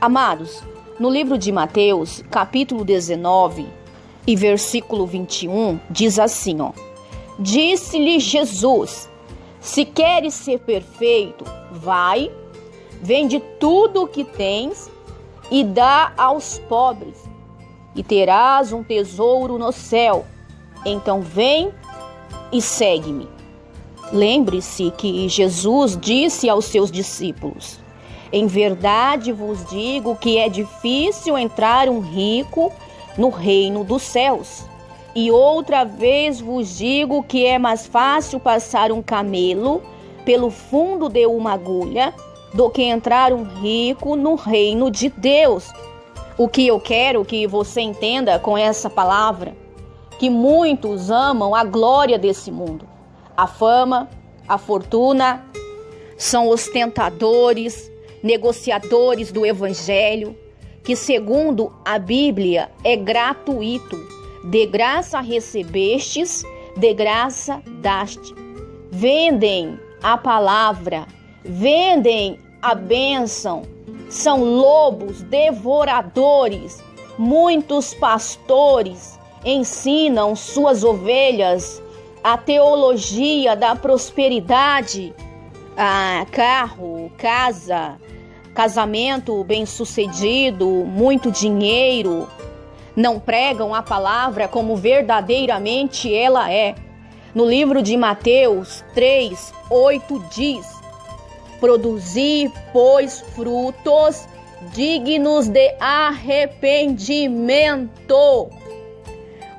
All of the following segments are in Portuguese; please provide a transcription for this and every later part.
Amados, no livro de Mateus, capítulo 19 e versículo 21, diz assim, Disse-lhe Jesus, se queres ser perfeito, vai, vende tudo o que tens e dá aos pobres, e terás um tesouro no céu. Então vem e segue-me. Lembre-se que Jesus disse aos seus discípulos, em verdade vos digo que é difícil entrar um rico no reino dos céus. E outra vez vos digo que é mais fácil passar um camelo pelo fundo de uma agulha do que entrar um rico no reino de Deus. O que eu quero que você entenda com essa palavra, que muitos amam a glória desse mundo, a fama, a fortuna, são ostentadores, negociadores do evangelho, que segundo a Bíblia é gratuito. De graça recebestes, de graça daste. Vendem a palavra, vendem a bênção. São lobos devoradores. Muitos pastores ensinam suas ovelhas a teologia da prosperidade, carro, casa, casamento bem-sucedido, muito dinheiro. Não pregam a palavra como verdadeiramente ela é. No livro de Mateus 3:8 diz, produzi, pois, frutos dignos de arrependimento.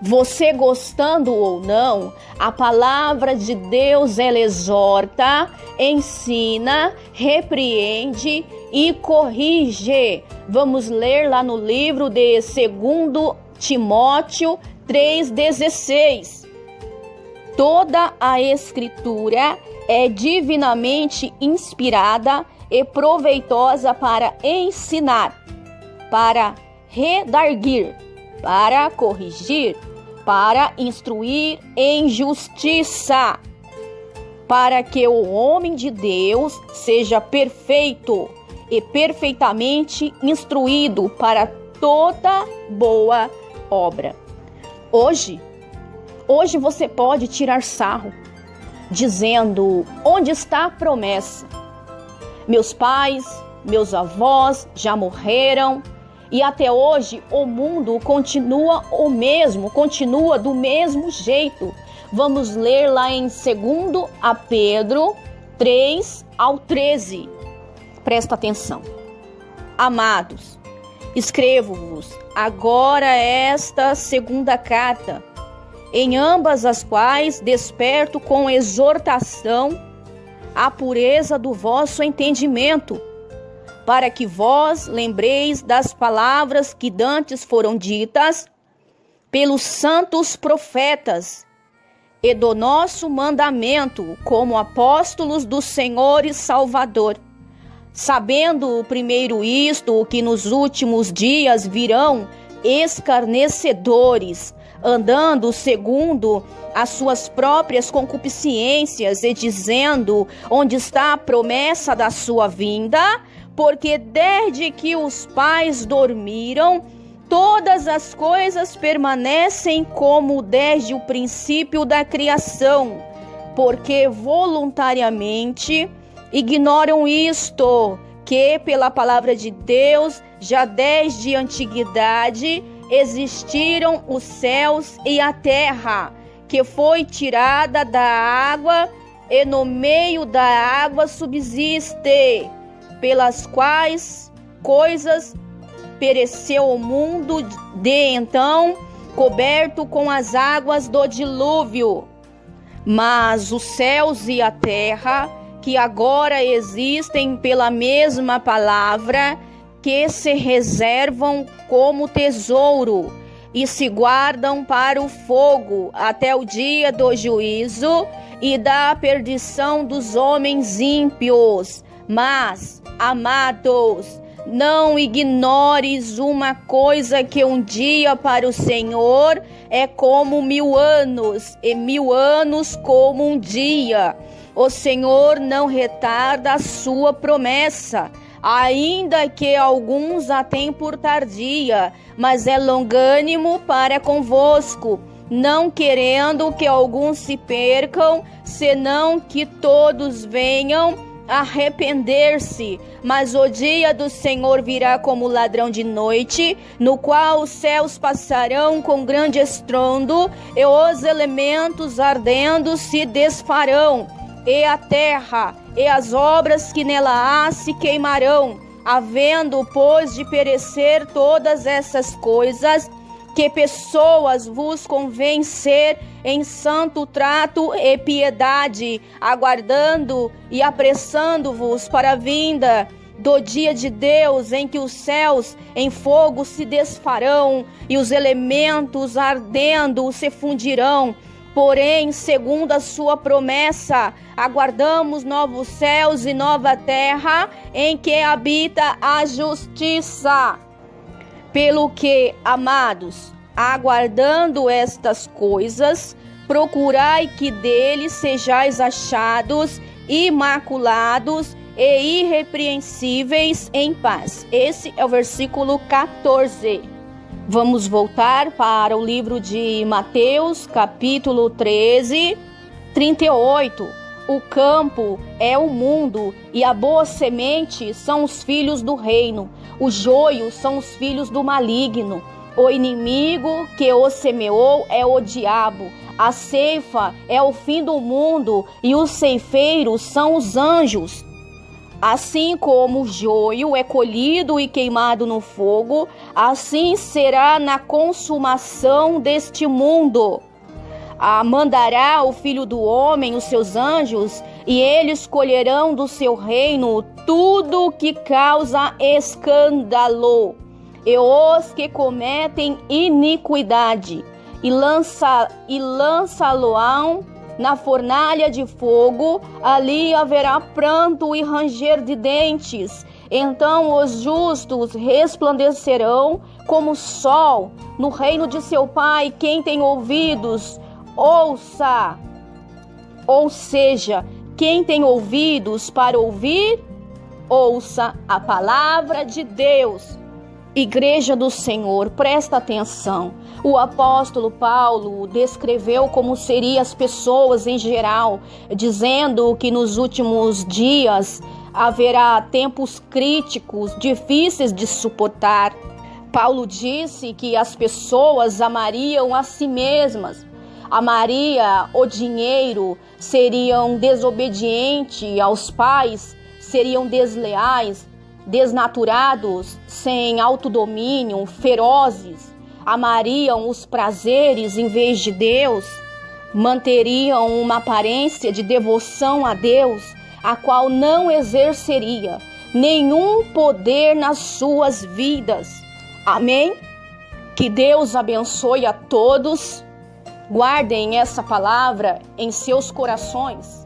Você gostando ou não, a palavra de Deus ela exorta, ensina, repreende e corrige. Vamos ler lá no livro de 2 Timóteo 3,16. Toda a Escritura é divinamente inspirada e proveitosa para ensinar, para redarguir, para corrigir, para instruir em justiça, para que o homem de Deus seja perfeito e perfeitamente instruído para toda boa obra. Hoje você pode tirar sarro, dizendo, onde está a promessa? Meus pais, meus avós já morreram e até hoje o mundo continua o mesmo, continua do mesmo jeito. Vamos ler lá em 2 Pedro 3:13. Presta atenção. Amados, escrevo-vos agora esta segunda carta, em ambas as quais desperto com exortação a pureza do vosso entendimento, para que vós lembreis das palavras que dantes foram ditas pelos santos profetas e do nosso mandamento como apóstolos do Senhor e Salvador, sabendo primeiro isto, que nos últimos dias virão escarnecedores, andando segundo as suas próprias concupiscências e dizendo, onde está a promessa da sua vinda? Porque desde que os pais dormiram, todas as coisas permanecem como desde o princípio da criação, porque voluntariamente ignoram isto, que pela palavra de Deus, já desde a antiguidade, existiram os céus e a terra, que foi tirada da água e no meio da água subsiste, pelas quais coisas pereceu o mundo de então, coberto com as águas do dilúvio. Mas os céus e a terra, que agora existem pela mesma palavra, que se reservam como tesouro e se guardam para o fogo até o dia do juízo e da perdição dos homens ímpios. Mas, amados, não ignores uma coisa, que um dia para o Senhor é como 1000 anos, e 1000 anos como um dia. O Senhor não retarda a sua promessa, ainda que alguns a tenham por tardia, mas é longânimo para convosco, não querendo que alguns se percam, senão que todos venham arrepender-se. Mas o dia do Senhor virá como ladrão de noite, no qual os céus passarão com grande estrondo, e os elementos ardendo se desfarão, e a terra e as obras que nela há se queimarão. Havendo, pois, de perecer todas essas coisas, que pessoas vos convém ser em santo trato e piedade, aguardando e apressando-vos para a vinda do dia de Deus, em que os céus em fogo se desfarão e os elementos ardendo se fundirão. Porém, segundo a sua promessa, aguardamos novos céus e nova terra, em que habita a justiça. Pelo que, amados, aguardando estas coisas, procurai que deles sejais achados imaculados e irrepreensíveis em paz. Esse é o versículo 14. Vamos voltar para o livro de Mateus, capítulo 13, 38. O campo é o mundo, e a boa semente são os filhos do reino. Os joios são os filhos do maligno. O inimigo que o semeou é o diabo. A ceifa é o fim do mundo, e os ceifeiros são os anjos. Assim como o joio é colhido e queimado no fogo, assim será na consumação deste mundo. Mandará o Filho do Homem os seus anjos, e eles colherão do seu reino tudo que causa escândalo, e os que cometem iniquidade, e lançá-lo-ão na fornalha de fogo. Ali haverá pranto e ranger de dentes. Então os justos resplandecerão como o sol no reino de seu Pai. Quem tem ouvidos, ouça. Ou seja, quem tem ouvidos para ouvir, ouça a palavra de Deus. Igreja do Senhor, presta atenção. O apóstolo Paulo descreveu como seriam as pessoas em geral, dizendo que nos últimos dias haverá tempos críticos, difíceis de suportar. Paulo disse que as pessoas amariam a si mesmas, amaria o dinheiro, seriam desobedientes aos pais, seriam desleais, desnaturados, sem autodomínio, ferozes, amariam os prazeres em vez de Deus, manteriam uma aparência de devoção a Deus, a qual não exerceria nenhum poder nas suas vidas. Amém? Que Deus abençoe a todos. Guardem essa palavra em seus corações.